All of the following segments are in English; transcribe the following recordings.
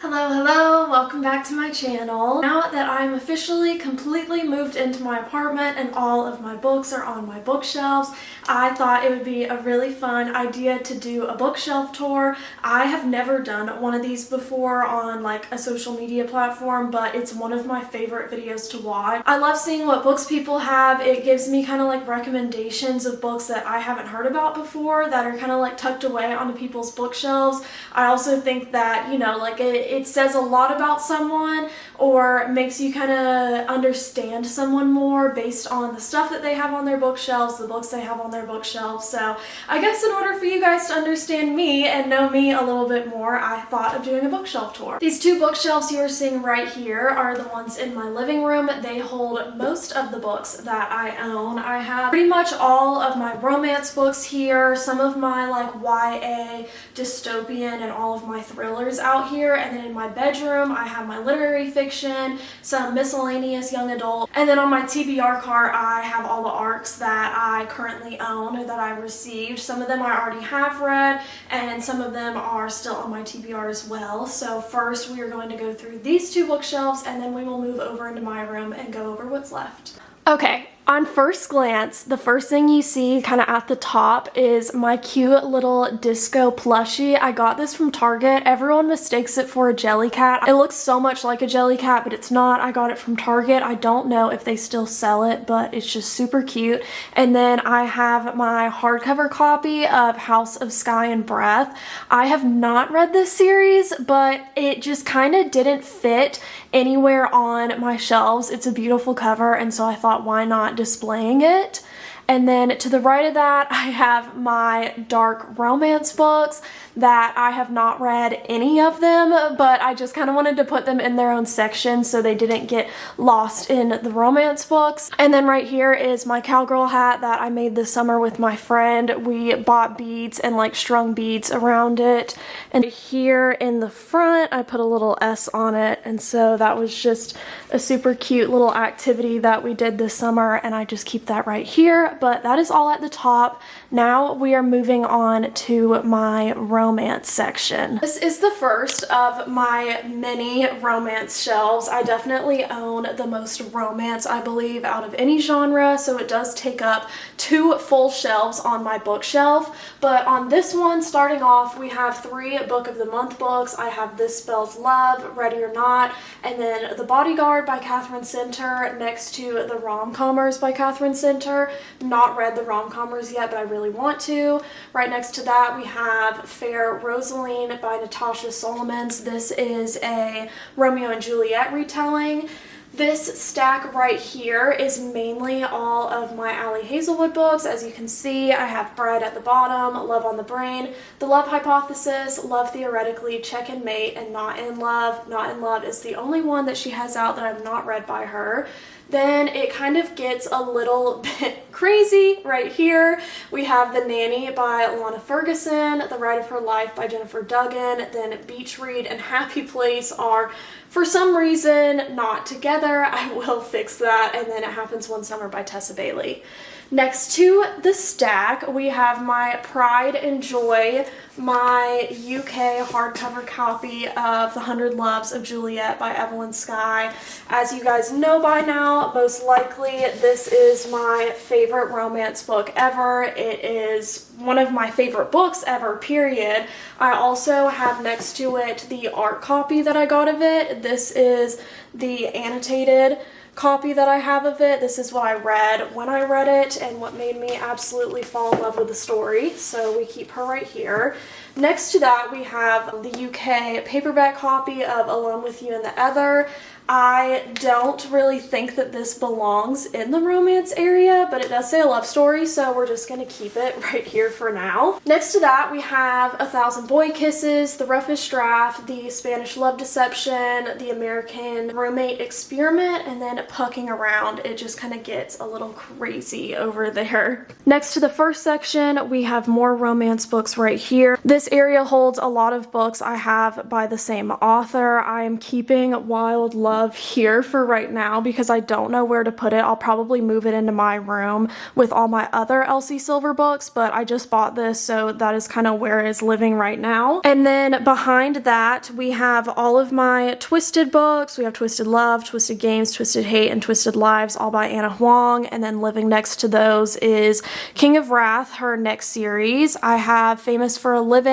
Hello, welcome back to my channel. Now that I'm officially completely moved into my apartment and all of my books are on my bookshelves, I thought it would be a really fun idea to do a bookshelf tour. I have never done one of these before on like a social media platform, but it's one of my favorite videos to watch. I love seeing what books people have. It gives me kind of like recommendations of books that I haven't heard about before that are kind of like tucked away onto people's bookshelves. I also think that, you know, like it says a lot about someone or makes you kind of understand someone more based on the stuff that they have on their bookshelves, the books they have on their bookshelves. So I guess in order for you guys to understand me and know me a little bit more, I thought of doing a bookshelf tour. These two bookshelves you are seeing right here are the ones in my living room. They hold most of the books that I own. I have pretty much all of my romance books here, some of my like YA, dystopian, and all of my thrillers out here, and then in my bedroom I have my literary fiction, some miscellaneous young adult, and then on my TBR cart I have all the ARCs that I currently own or that I received. Some of them I already have read and some of them are still on my TBR as well. So first we are going to go through these two bookshelves and then we will move over into my room and go over what's left. Okay, on first glance, the first thing you see kind of at the top is my cute little disco plushie. I got this from Target. Everyone mistakes it for a jelly cat. It looks so much like a jelly cat, but it's not. I got it from Target. I don't know if they still sell it, but it's just super cute. And then I have my hardcover copy of House of Sky and Breath. I have not read this series, but it just kind of didn't fit anywhere on my shelves. It's a beautiful cover, and so I thought, why not displaying it? And then to the right of that, I have my dark romance books that I have not read any of them, but I just kind of wanted to put them in their own section so they didn't get lost in the romance books. And then right here is my cowgirl hat that I made this summer with my friend. We bought beads and like strung beads around it. And here in the front, I put a little S on it. And so that was just a super cute little activity that we did this summer, and I just keep that right here. But that is all at the top. Now we are moving on to my romance section. This is the first of my mini romance shelves. I definitely own the most romance, I believe, out of any genre, so it does take up 2 full shelves on my bookshelf. But on this one, starting off, we have 3 Book of the Month books. I have This Spells Love, Ready or Not, and then The Bodyguard by Catherine Center next to The Rom-Commers by Catherine Center. Not read The Rom-Commers yet, but I really want to. Right next to that, we have Fair Rosaline by Natasha Solomons. This is a Romeo and Juliet retelling. This stack right here is mainly all of my Allie Hazelwood books. As you can see, I have Bride at the bottom, Love on the Brain, The Love Hypothesis, Love Theoretically, Check and Mate, and Not in Love. Not in Love is the only one that she has out that I've not read by her. Then it kind of gets a little bit crazy right here. We have The Nanny by Lana Ferguson, The Ride of Her Life by Jennifer Duggan, then Beach Read and Happy Place are, for some reason, not together. I will fix that. And then It Happens One Summer by Tessa Bailey. Next to the stack, we have my Pride and Joy, my UK hardcover copy of The 100 Loves of Juliet by Evelyn Skye. As you guys know by now, most likely this is my favorite romance book ever. It is one of my favorite books ever, period. I also have next to it the art copy that I got of it. This is the annotated copy that I have of it. This is what I read when I read it and what made me absolutely fall in love with the story, so we keep her right here. Next to that, we have the UK paperback copy of Alone with You in the Ether. I don't really think that this belongs in the romance area, but it does say a love story, so we're just going to keep it right here for now. Next to that, we have 1,000 Boy Kisses, The Roughest Draft, The Spanish Love Deception, The American Roommate Experiment, and then Pucking Around. It just kind of gets a little crazy over there. Next to the first section, we have more romance books right here. This This area holds a lot of books I have by the same author. I am keeping Wild Love here for right now because I don't know where to put it. I'll probably move it into my room with all my other Elsie Silver books, but I just bought this, so that is kind of where it's living right now. And then behind that, we have all of my Twisted books. We have Twisted Love, Twisted Games, Twisted Hate, and Twisted Lives, all by Anna Huang. And then living next to those is King of Wrath, her next series. I have Famous for a Living,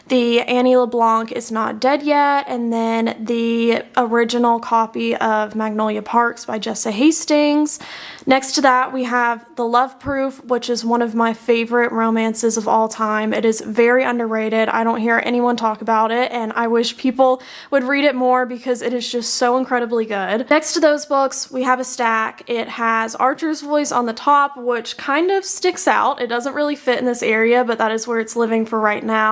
the Annie LeBlanc Is Not Dead Yet, and then the original copy of Magnolia Parks by Jessa Hastings. Next to that, we have The Love Proof, which is one of my favorite romances of all time. It is very underrated. I don't hear anyone talk about it, and I wish people would read it more because it is just so incredibly good. Next to those books, we have a stack. It has Archer's Voice on the top, which kind of sticks out. It doesn't really fit in this area, but that is where it's living for right now.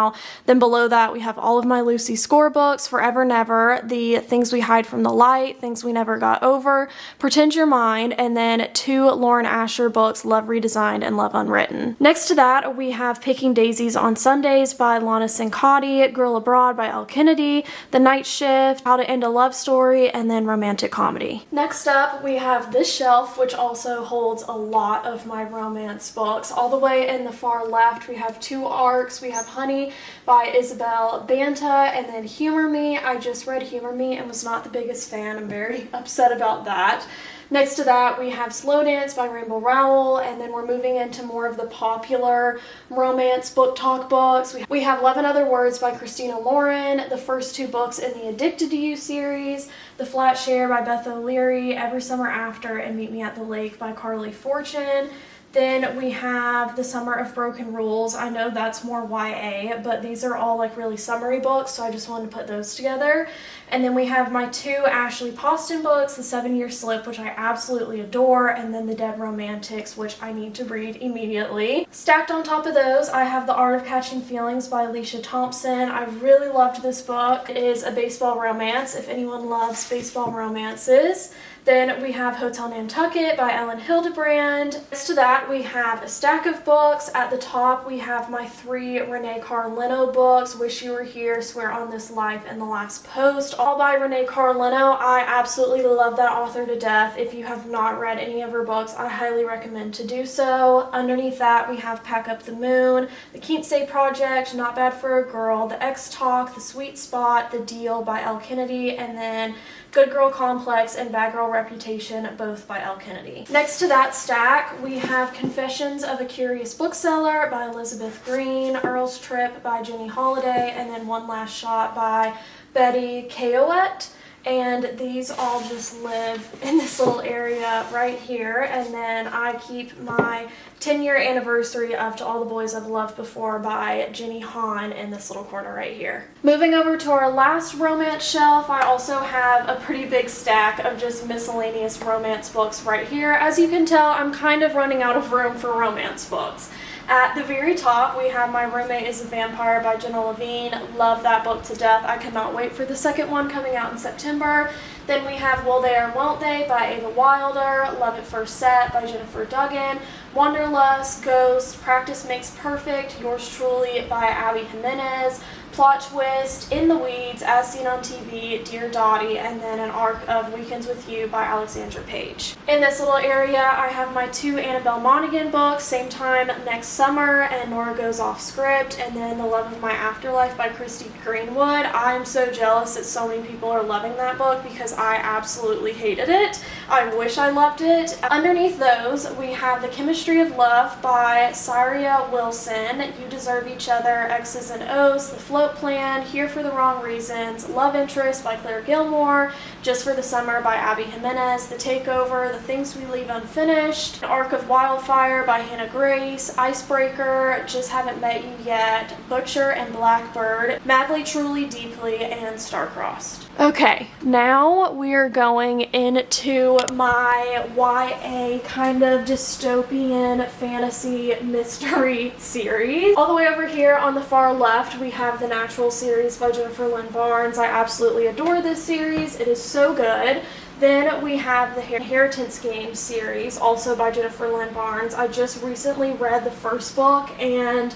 Then below that, we have all of my Lucy Score books, Forever Never, the Things We Hide from the Light, Things We Never Got Over, Pretend You're Mine, and then 2 Lauren Asher books, Love Redesigned and Love Unwritten. Next to that, we have Picking Daisies on Sundays by Lana Sincotti, Girl Abroad by Elle Kennedy, The Night Shift, How to End a Love Story, and then Romantic Comedy. Next up, we have this shelf, which also holds a lot of my romance books. All the way in the far left, we have 2 arcs. We have Honey by Isabel Banta, and then Humor Me. I just read Humor Me and was not the biggest fan. I'm very upset about that. Next to that, we have Slow Dance by Rainbow Rowell, and then we're moving into more of the popular romance book talk books. We have Love and Other Words by Christina Lauren, the first 2 books in the Addicted to You series, The Flat Share by Beth O'Leary, Every Summer After, and Meet Me at the Lake by Carly Fortune. Then we have The Summer of Broken Rules. I know that's more YA, but these are all like really summery books, so I just wanted to put those together. And then we have my 2 Ashley Poston books, The 7-Year Slip, which I absolutely adore, and then The Dead Romantics, which I need to read immediately. Stacked on top of those, I have The Art of Catching Feelings by Alicia Thompson. I really loved this book. It is a baseball romance, if anyone loves baseball romances. Then we have Hotel Nantucket by Ellen Hildebrand. Next to that, we have a stack of books. At the top, we have my 3 Renee Carlino books, Wish You Were Here, Swear on This Life, and The Last Post, all by Renee Carlino. I absolutely love that author to death. If you have not read any of her books, I highly recommend to do so. Underneath that, we have Pack Up the Moon, The Quince Project, Not Bad for a Girl, The X-Talk, The Sweet Spot, The Deal by Elle Kennedy, and then Good Girl Complex and Bad Girl Reputation, both by Elle Kennedy. Next to that stack, we have Confessions of a Curious Bookseller by Elizabeth Green, Earl's Trip by Jenny Holiday, and then One Last Shot by Betty Cayoette. And these all just live in this little area right here. And then I keep my 10-year anniversary of To All the Boys I've Loved Before by Jenny Han in this little corner right here. Moving over to our last romance shelf, I also have a pretty big stack of just miscellaneous romance books right here. As you can tell, I'm kind of running out of room for romance books. At the very top, we have My Roommate is a Vampire by Jenna Levine. Love that book to death. I cannot wait for the second one coming out in September. Then we have Will They or Won't They by Ava Wilder, Love at First Set by Jennifer Duggan, Wanderlust, Ghost, Practice Makes Perfect, Yours Truly by Abby Jimenez, Plot Twist, In the Weeds, As Seen on TV, Dear Dottie, and then an arc of Weekends with You by Alexandra Page. In this little area, I have my 2 Annabelle Monaghan books, Same Time Next Summer and Nora Goes Off Script, and then The Love of My Afterlife by Christy Greenwood. I am so jealous that so many people are loving that book because I absolutely hated it. I wish I loved it. Underneath those, we have The Chemistry of Love by Saria Wilson, You Deserve Each Other, X's and O's, The Float Plan, Here for the Wrong Reasons, Love Interest by Claire Gilmore, Just for the Summer by Abby Jimenez, The Takeover, The Things We Leave Unfinished, An Arc of Wildfire by Hannah Grace, Icebreaker, Just Haven't Met You Yet, Butcher and Blackbird, Madly Truly Deeply, and Star-Crossed. Okay, now we're going into my YA kind of dystopian fantasy mystery series. All the way over here on the far left, we have The Natural series by Jennifer Lynn Barnes. I absolutely adore this series. It is so good. Then we have the Inheritance Game series, also by Jennifer Lynn Barnes. I just recently read the first book, and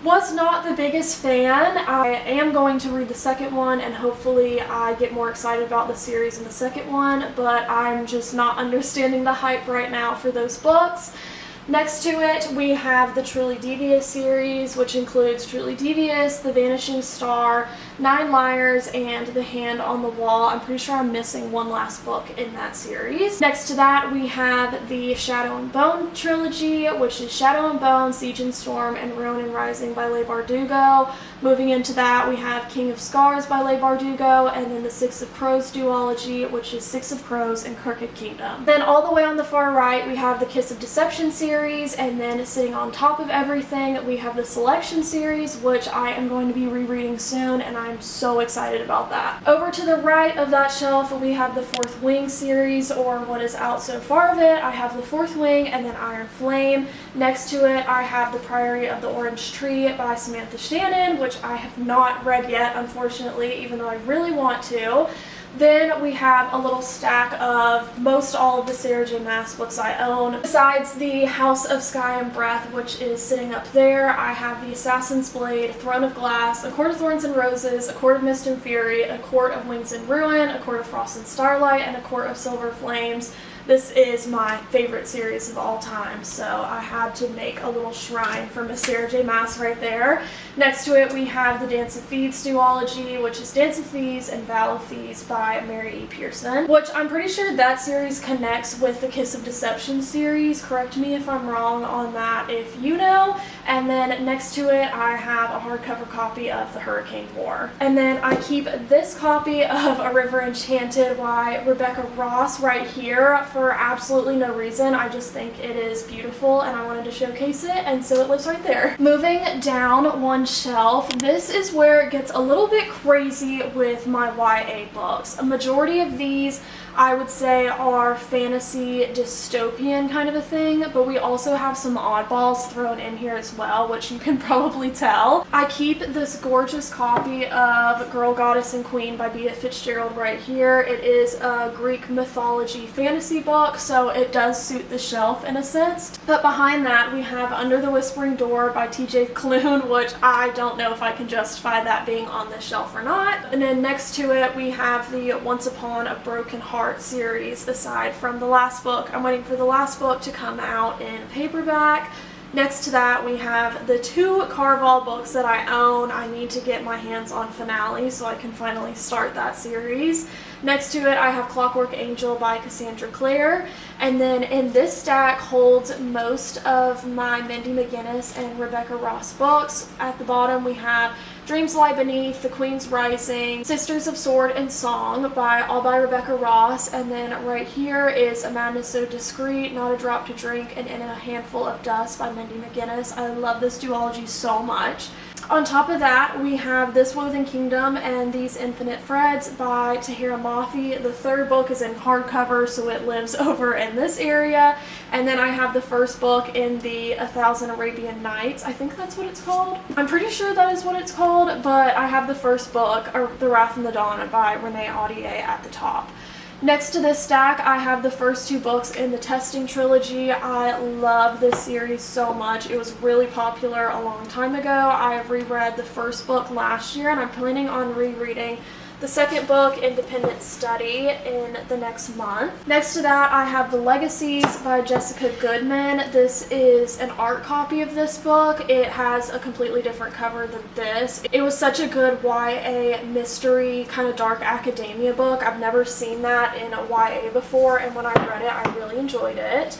Was not the biggest fan. I am going to read the second one and hopefully I get more excited about the series in the second one, but I'm just not understanding the hype right now for those books. Next to it, we have the Truly Devious series, which includes Truly Devious, The Vanishing Star, 9 Liars, and The Hand on the Wall. I'm pretty sure I'm missing one last book in that series. Next to that, we have the Shadow and Bone trilogy, which is Shadow and Bone, Siege and Storm, and Ruin and Rising by Leigh Bardugo. Moving into that, we have King of Scars by Leigh Bardugo, and then the Six of Crows duology, which is Six of Crows and Crooked Kingdom. Then all the way on the far right, we have the Kiss of Deception series, and then sitting on top of everything, we have the Selection series, which I am going to be rereading soon, and I'm so excited about that. Over to the right of that shelf, we have the Fourth Wing series, or what is out so far of it. I have the Fourth Wing and then Iron Flame. Next to it, I have The Priory of the Orange Tree by Samantha Shannon, which I have not read yet, unfortunately, even though I really want to. Then we have a little stack of most all of the Sarah J. Maas books I own. Besides the House of Sky and Breath, which is sitting up there, I have The Assassin's Blade, Throne of Glass, A Court of Thorns and Roses, A Court of Mist and Fury, A Court of Wings and Ruin, A Court of Frost and Starlight, and A Court of Silver Flames. This is my favorite series of all time, so I had to make a little shrine for Miss Sarah J. Maas right there. Next to it, we have the Dance of Thieves duology, which is Dance of Thieves and Vow of Thieves by Mary E. Pearson, which I'm pretty sure that series connects with the Kiss of Deception series. Correct me if I'm wrong on that if you know. And then next to it, I have a hardcover copy of The Hurricane War. And then I keep this copy of A River Enchanted by Rebecca Ross right here for absolutely no reason. I just think it is beautiful and I wanted to showcase it, and so it lives right there. Moving down one shelf, this is where it gets a little bit crazy with my YA books. A majority of these I would say are fantasy dystopian kind of a thing, but we also have some oddballs thrown in here as well, which you can probably tell. I keep this gorgeous copy of Girl, Goddess, and Queen by B.F. Fitzgerald right here. It is a Greek mythology fantasy book, so it does suit the shelf in a sense. But behind that, we have Under the Whispering Door by T.J. Klune, which I don't know if I can justify that being on this shelf or not. And then next to it, we have the Once Upon a Broken Heart series. Aside from the last book, I'm waiting for the last book to come out in paperback. Next to that, we have the 2 Carval books that I own. I need to get my hands on Finale so I can finally start that series. Next to it, I have Clockwork Angel by Cassandra Clare. And then in this stack holds most of my Mindy McGinnis and Rebecca Ross books. At the bottom, we have Dreams Lie Beneath, The Queen's Rising, Sisters of Sword and Song all by Rebecca Ross, and then right here is A Madness So Discreet, Not a Drop to Drink, and In a Handful of Dust by Mindy McGinnis. I love this duology so much. On top of that, we have This Woven Kingdom and These Infinite Threads by Tahira Mafi. The 3rd book is in hardcover, so it lives over in this area. And then I have the 1st book in the 1,000 Arabian Nights. I think that's what it's called. I'm pretty sure that is what it's called, but I have the 1st book, or The Wrath and the Dawn by Renee Audier at the top. Next to this stack, I have the first 2 books in the Testing trilogy. I love this series so much. It was really popular a long time ago. I reread the 1st book last year, and I'm planning on rereading the 2nd book, Independent Study, in the next month. Next to that, I have The Legacies by Jessica Goodman. This is an art copy of this book. It has a completely different cover than this. It was such a good YA mystery, kind of dark academia book. I've never seen that in a YA before, and when I read it, I really enjoyed it.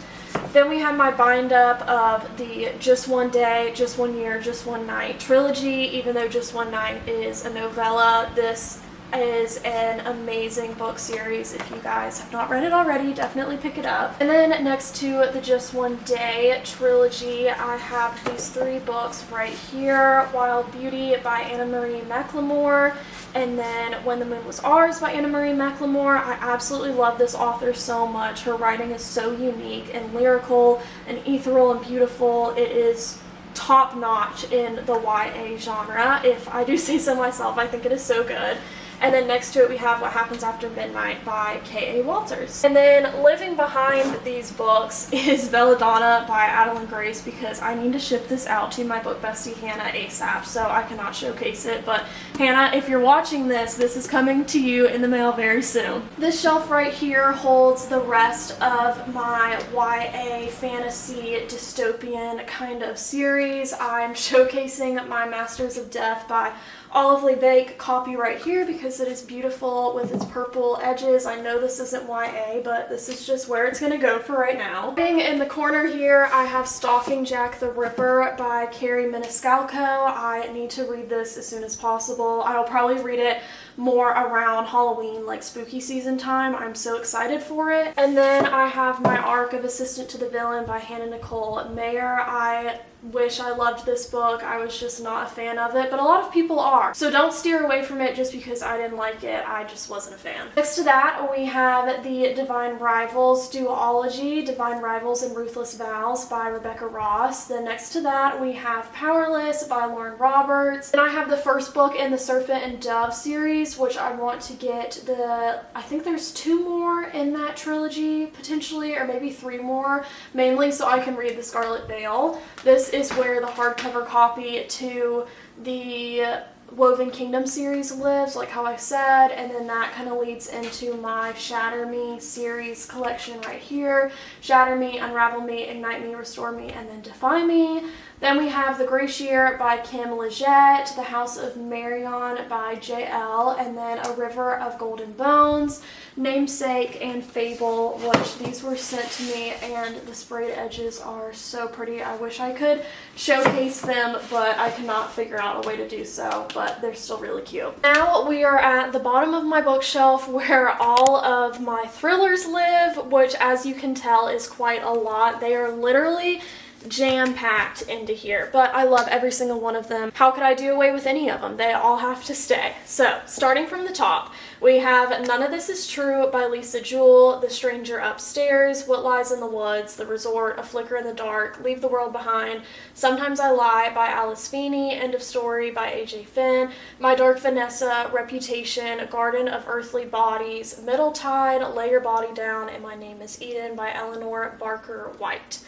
Then we have my bind up of the Just One Day, Just One Year, Just One Night trilogy. Even though Just One Night is a novella, this is an amazing book series. If you guys have not read it already, definitely pick it up. And then next to the Just One Day trilogy, I have these 3 books right here. Wild Beauty by Anna Marie McLemore, and then When the Moon Was Ours by Anna Marie McLemore. I absolutely love this author so much. Her writing is so unique and lyrical and ethereal and beautiful. It is top notch in the YA genre, if I do say so myself. I think it is so good. And then next to it we have What Happens After Midnight by K.A. Walters. And then living behind these books is Belladonna by Adeline Grace, because I need to ship this out to my book bestie Hannah ASAP, so I cannot showcase it. But Hannah, if you're watching this is coming to you in the mail very soon. This shelf right here holds the rest of my YA fantasy dystopian kind of series. I'm showcasing my Masters of Death by Olive Lee Bake copy right here because it is beautiful with its purple edges. I know this isn't YA, but this is just where it's gonna go for right now. Being in the corner here, I have Stalking Jack the Ripper by Carrie Maniscalco. I need to read this as soon as possible. I'll probably read it more around Halloween, like spooky season time. I'm so excited for it. And then I have my arc of Assistant to the Villain by Hannah Nicole Mayer. I wish I loved this book. I was just not a fan of it, but a lot of people are. So don't steer away from it just because I didn't like it. I just wasn't a fan. Next to that, we have the Divine Rivals duology, Divine Rivals and Ruthless Vows by Rebecca Ross. Then next to that, we have Powerless by Lauren Roberts. And I have the first book in the Serpent and Dove series, which I want to get I think there's 2 more in that trilogy, potentially, or maybe 3 more, mainly so I can read The Scarlet Veil. This is where the hardcover copy to the Woven Kingdom series lives, like how I said, and then that kind of leads into my Shatter Me series collection right here. Shatter Me, Unravel Me, Ignite Me, Restore Me, and then Defy Me. Then we have The Glacier by Kim Leggett, The House of Marion by J.L., and then A River of Golden Bones, Namesake, and Fable, which these were sent to me, and the sprayed edges are so pretty. I wish I could showcase them, but I cannot figure out a way to do so, but they're still really cute. Now we are at the bottom of my bookshelf where all of my thrillers live, which as you can tell is quite a lot. They are literally jam-packed into here, but I love every single one of them. How could I do away with any of them? They all have to stay. So, starting from the top, we have None of This Is True by Lisa Jewell, The Stranger Upstairs, What Lies in the Woods, The Resort, A Flicker in the Dark, Leave the World Behind, Sometimes I Lie by Alice Feeney, End of Story by A.J. Finn, My Dark Vanessa, Reputation, Garden of Earthly Bodies, Middle Tide, Lay Your Body Down, and My Name is Eden by Eleanor Barker White.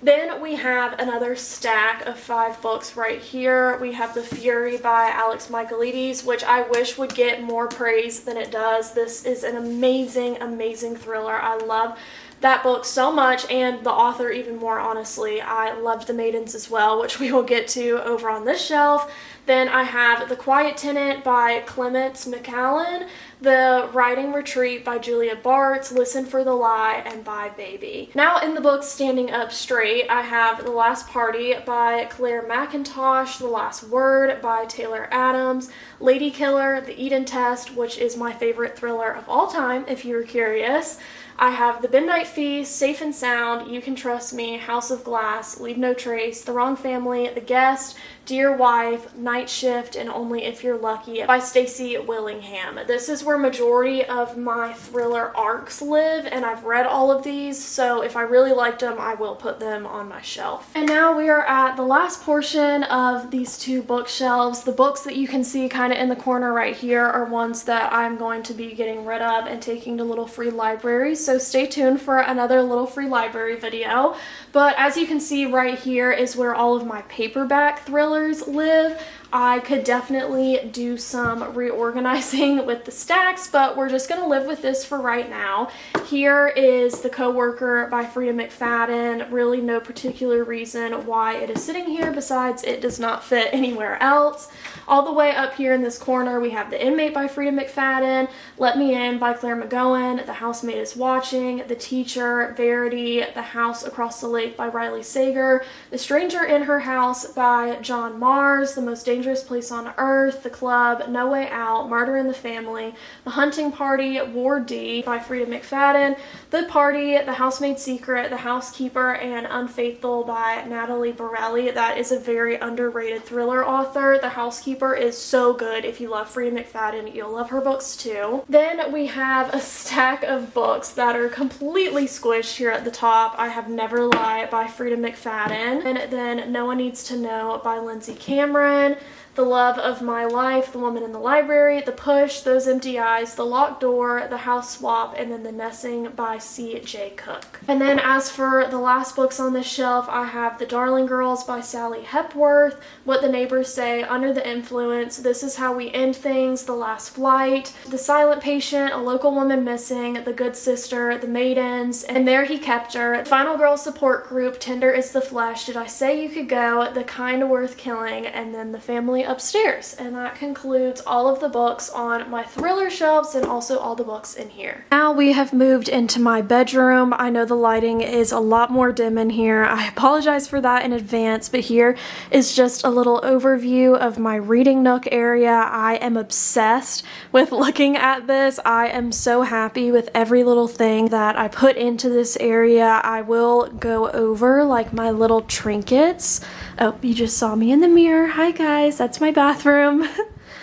Then we have another stack of 5 books right here. We have The Fury by Alex Michaelides, which I wish would get more praise than it does. This is an amazing, amazing thriller. I love that book so much, and the author even more, honestly. I loved The Maidens as well, which we will get to over on this shelf. Then I have The Quiet Tenant by Clements McCallan, The Writing Retreat by Julia Bartz, Listen for the Lie, and Bye Baby. Now in the books standing up straight, I have The Last Party by Claire McIntosh, The Last Word by Taylor Adams, Lady Killer, The Eden Test, which is my favorite thriller of all time, if you were curious. I have The Midnight Feast, Safe and Sound, You Can Trust Me, House of Glass, Leave No Trace, The Wrong Family, The Guest, Dear Wife, Night Shift, and Only If You're Lucky by Stacey Willingham. This is where majority of my thriller arcs live, and I've read all of these, so if I really liked them, I will put them on my shelf. And now we are at the last portion of these 2 bookshelves. The books that you can see kind of in the corner right here are ones that I'm going to be getting rid of and taking to little free libraries, so stay tuned for another little free library video. But as you can see right here is where all of my paperback thrillers live. I could definitely do some reorganizing with the stacks, but we're just going to live with this for right now. Here is The Coworker by Frida McFadden. Really no particular reason why it is sitting here besides it does not fit anywhere else. All the way up here in this corner we have The Inmate by Frida McFadden, Let Me In by Claire McGowan, The Housemaid is Watching, The Teacher, Verity, The House Across the Lake by Riley Sager, The Stranger in Her House by John Mars, The Most Dangerous Place on Earth, The Club, No Way Out, Murder in the Family, The Hunting Party, Ward D by Frida McFadden, The Party, The Housemaid's Secret, The Housekeeper, and Unfaithful by Natalie Borelli. That is a very underrated thriller author. The Housekeeper is so good. If you love Frida McFadden, you'll love her books too. Then we have a stack of books that are completely squished here at the top. I Have Never Lie by Frida McFadden, and then No One Needs to Know by Lindsay Cameron, The Love of My Life, The Woman in the Library, The Push, Those Empty Eyes, The Locked Door, The House Swap, and then The Nesting by C.J. Cook. And then as for the last books on this shelf, I have The Darling Girls by Sally Hepworth, What the Neighbors Say, Under the Influence, This Is How We End Things, The Last Flight, The Silent Patient, A Local Woman Missing, The Good Sister, The Maidens, and There He Kept Her, Final Girl Support Group, Tender Is the Flesh, Did I Say You Could Go, The Kind Worth Killing, and then The Family Upstairs. And that concludes all of the books on my thriller shelves and also all the books in here. Now we have moved into my bedroom. I know the lighting is a lot more dim in here. I apologize for that in advance, but here is just a little overview of my reading nook area. I am obsessed with looking at this. I am so happy with every little thing that I put into this area. I will go over like my little trinkets. Oh, you just saw me in the mirror. Hi guys, that's my bathroom.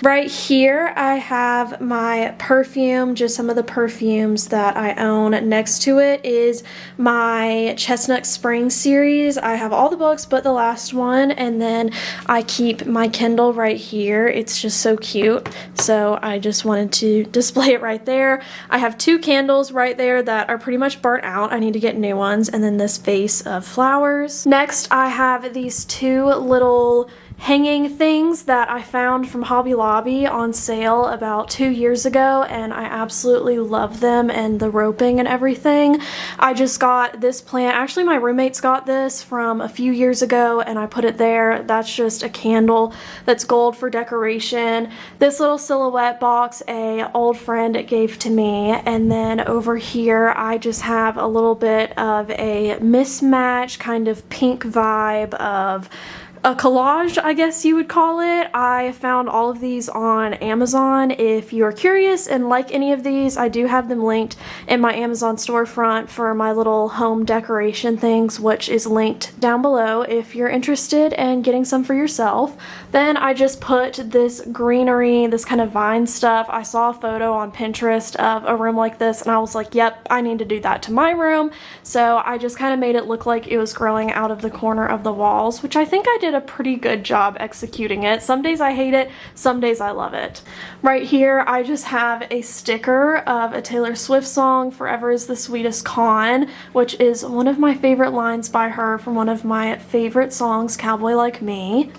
Right here I have my perfume, just some of the perfumes that I own. Next to it is my Chestnut Spring series. I have all the books but the last one, and then I keep my Kindle right here. It's just so cute, so I just wanted to display it right there. I have 2 candles right there that are pretty much burnt out. I need to get new ones, and then this vase of flowers. Next I have these 2 little hanging things that I found from Hobby Lobby on sale about 2 years ago, and I absolutely love them and the roping and everything. I just got this plant. Actually, my roommates got this from a few years ago and I put it there. That's just a candle that's gold for decoration. This little silhouette box a old friend gave to me, and then over here I just have a little bit of a mismatch kind of pink vibe of a collage, I guess you would call it. I found all of these on Amazon. If you are curious and like any of these, I do have them linked in my Amazon storefront for my little home decoration things, which is linked down below if you're interested in getting some for yourself. Then I just put this greenery, this kind of vine stuff. I saw a photo on Pinterest of a room like this and I was like, yep, I need to do that to my room. So I just kind of made it look like it was growing out of the corner of the walls, which I think I did a pretty good job executing it. Some days I hate it, some days I love it. Right here I just have a sticker of a Taylor Swift song, Forever is the Sweetest Con, which is one of my favorite lines by her from one of my favorite songs, Cowboy Like Me.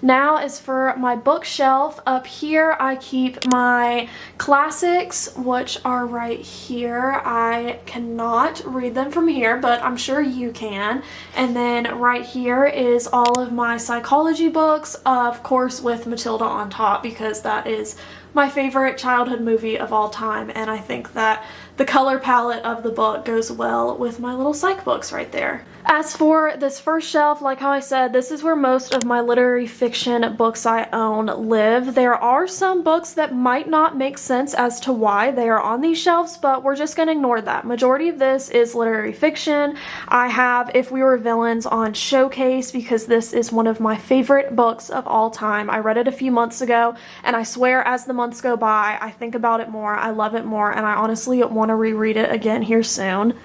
Now as for my bookshelf, up here I keep my classics, which are right here. I cannot read them from here, but I'm sure you can. And then right here is all of my psychology books, of course with Matilda on top, because that is my favorite childhood movie of all time, and I think that the color palette of the book goes well with my little psych books right there. As for this first shelf, like how I said, this is where most of my literary fiction books I own live. There are some books that might not make sense as to why they are on these shelves, but we're just going to ignore that. Majority of this is literary fiction. I have If We Were Villains on Showcase because this is one of my favorite books of all time. I read it a few months ago, and I swear as the months go by, I think about it more, I love it more, and I honestly want to reread it again here soon.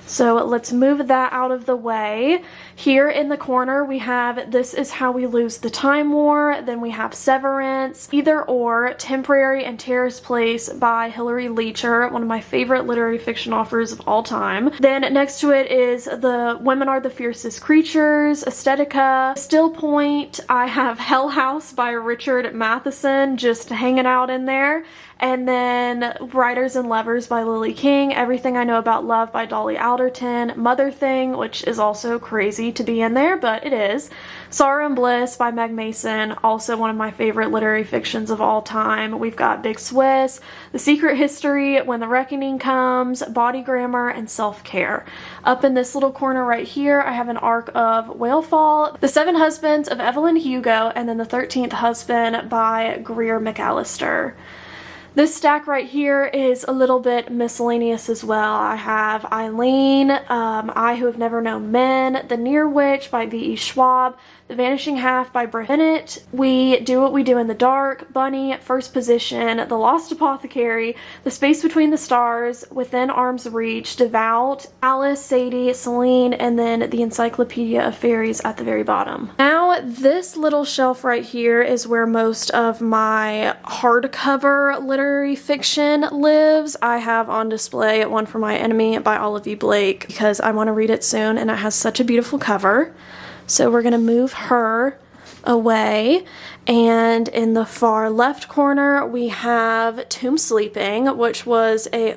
So let's move that out of the way. Here in the corner we have This Is How We Lose the Time War. Then we have Severance, Either Or, Temporary and Terrace Place by Hilary Leacher, one of my favorite literary fiction authors of all time. Then next to it is The Women Are the Fiercest Creatures, Aesthetica, Still Point. I have Hell House by Richard Matheson just hanging out in there. And then Writers and Lovers by Lily King, Everything I Know About Love by Dolly Alderton, Mother Thing, which is also crazy to be in there, but it is. Sorrow and Bliss by Meg Mason, also one of my favorite literary fictions of all time. We've got Big Swiss, The Secret History, When the Reckoning Comes, Body Grammar, and Self-Care. Up in this little corner right here, I have an arc of Whale Fall, The Seven Husbands of Evelyn Hugo, and then The 13th Husband by Greer McAllister. This stack right here is a little bit miscellaneous as well. I have Eileen, I Who Have Never Known Men, The Near Witch by V.E. Schwab, The Vanishing Half by Brit Bennett, We Do What We Do in the Dark, Bunny, First Position, The Lost Apothecary, The Space Between the Stars, Within Arm's Reach, Devout, Alice, Sadie, Celine, and then the Encyclopedia of Fairies at the very bottom. Now, this little shelf right here is where most of my hardcover literary fiction lives. I have on display One for My Enemy by Olivia Blake because I want to read it soon and it has such a beautiful cover. So we're going to move her away, and in the far left corner we have Tomb Sleeping, which was a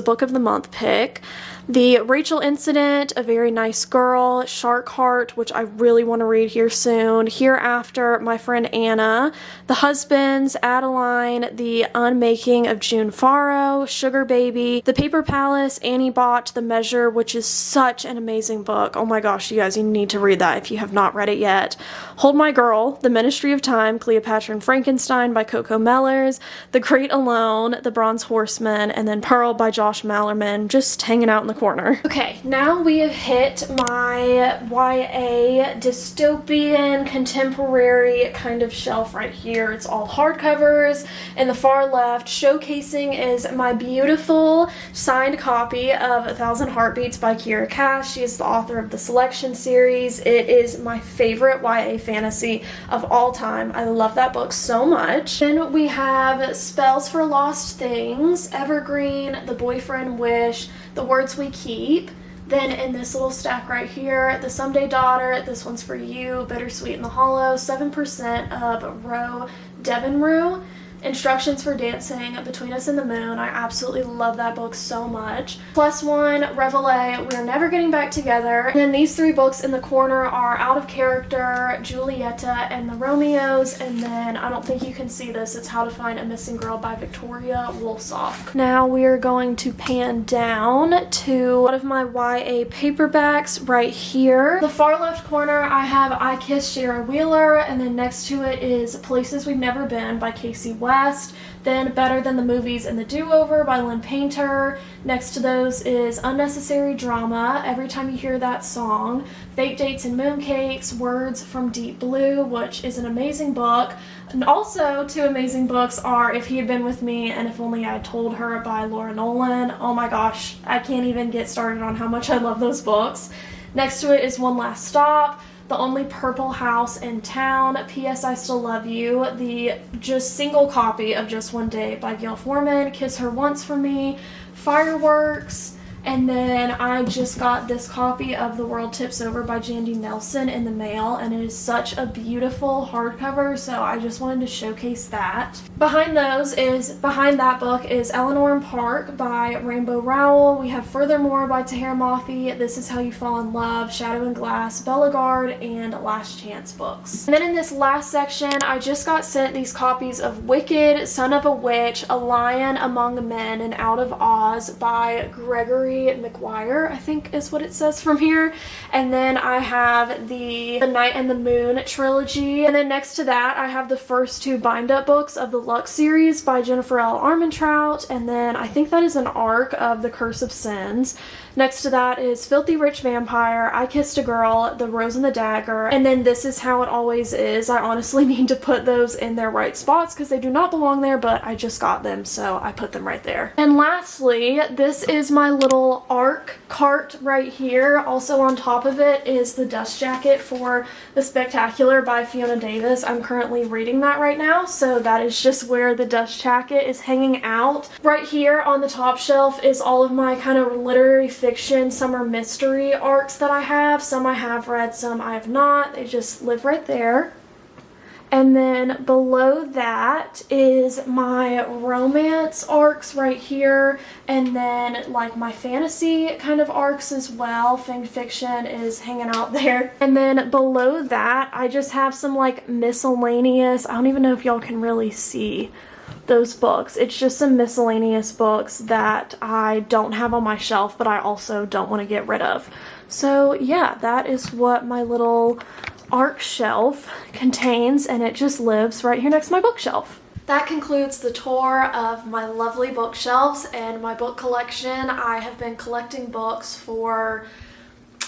book of the month pick. The Rachel Incident, A Very Nice Girl, Shark Heart, which I really want to read here soon, Hereafter, My Friend Anna, The Husbands, Adeline, The Unmaking of June Farrow, Sugar Baby, The Paper Palace, Annie Bott, The Measure, which is such an amazing book. Oh my gosh, you guys, you need to read that if you have not read it yet. Hold My Girl, The Ministry of Time, Cleopatra and Frankenstein by Coco Mellors, The Great Alone, The Bronze Horseman, and then Pearl by Josh Mallerman, just hanging out in the corner. Okay, now we have hit my YA dystopian contemporary kind of shelf right here. It's all hardcovers. In the far left, showcasing is my beautiful signed copy of 1,000 Heartbeats by Kiera Cash. She is the author of the Selection series. It is my favorite YA fantasy of all time. I love that book so much. Then we have Spells for Lost Things, Evergreen, The Boyfriend Wish, The Words We Keep. Then in this little stack right here, The Someday Daughter, This One's for You, Bittersweet in the Hollow, 7% of Roe Devonrue, Instructions for Dancing Between Us and the Moon. I absolutely love that book so much. Plus One, Reveille, We're Never Getting Back Together. And then these three books in the corner are Out of Character, Julieta and the Romeos, and then I don't think you can see this, it's How to Find a Missing Girl by Victoria Woolsock. Now we are going to pan down to one of my YA paperbacks right here. The far left corner I have I Kissed Shara Wheeler, and then next to it is Places We've Never Been by Casey West. Then Better Than the Movies and the Do-Over by Lynn Painter. Next to those is Unnecessary Drama, Every Time You Hear That Song, Fake Dates and Mooncakes, Words from Deep Blue, which is an amazing book. And also two amazing books are If He Had Been With Me and If Only I Had Told Her by Laura Nolan. Oh my gosh, I can't even get started on how much I love those books. Next to it is One Last Stop, The Only Purple House in Town, P.S. I Still Love You, the just single copy of Just One Day by Gail Forman, Kiss Her Once for Me, Fireworks, and then I just got this copy of The World Tips Over by Jandy Nelson in the mail, and it is such a beautiful hardcover, so I just wanted to showcase that. Behind that book is Eleanor and Park by Rainbow Rowell. We have Furthermore by Tahira Mafi, This Is How You Fall in Love, Shadow and Glass, Bellegarde, and Last Chance books. And then in this last section, I just got sent these copies of Wicked, Son of a Witch, A Lion Among Men, and Out of Oz by Gregory McGuire, I think is what it says from here. And then I have the Night and the Moon trilogy. And then next to that, I have the first two bind-up books of the Lux series by Jennifer L. Armentrout. And then I think that is an arc of The Curse of Sins. Next to that is Filthy Rich Vampire, I Kissed a Girl, The Rose and the Dagger, and then This Is How It Always Is. I honestly need to put those in their right spots because they do not belong there, but I just got them, so I put them right there. And lastly, this is my little ARC cart right here. Also on top of it is the dust jacket for The Spectacular by Fiona Davis. I'm currently reading that right now, so that is just where the dust jacket is hanging out. Right here on the top shelf is all of my kind of literary fiction, summer mystery arcs that I have. Some I have read, some I have not. They just live right there. And then below that is my romance arcs right here, and then like my fantasy kind of arcs as well. Fan fiction is hanging out there. And then below that I just have some like miscellaneous, I don't even know if y'all can really see those books. It's just some miscellaneous books that I don't have on my shelf, but I also don't want to get rid of. So yeah, that is what my little ARC shelf contains, and it just lives right here next to my bookshelf. That concludes the tour of my lovely bookshelves and my book collection. I have been collecting books for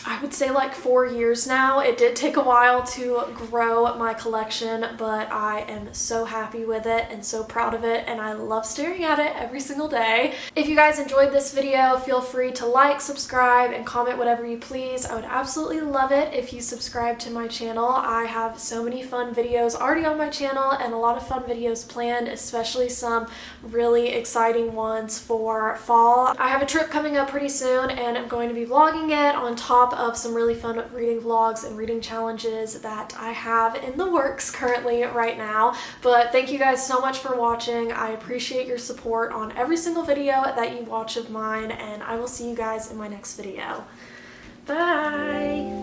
I would say like 4 years now. It did take a while to grow my collection, but I am so happy with it and so proud of it, and I love staring at it every single day. If you guys enjoyed this video, feel free to like, subscribe, and comment whatever you please. I would absolutely love it if you subscribe to my channel. I have so many fun videos already on my channel and a lot of fun videos planned, especially some really exciting ones for fall. I have a trip coming up pretty soon and I'm going to be vlogging it on top of some really fun reading vlogs and reading challenges that I have in the works currently right now. But thank you guys so much for watching. I appreciate your support on every single video that you watch of mine, and I will see you guys in my next video. Bye!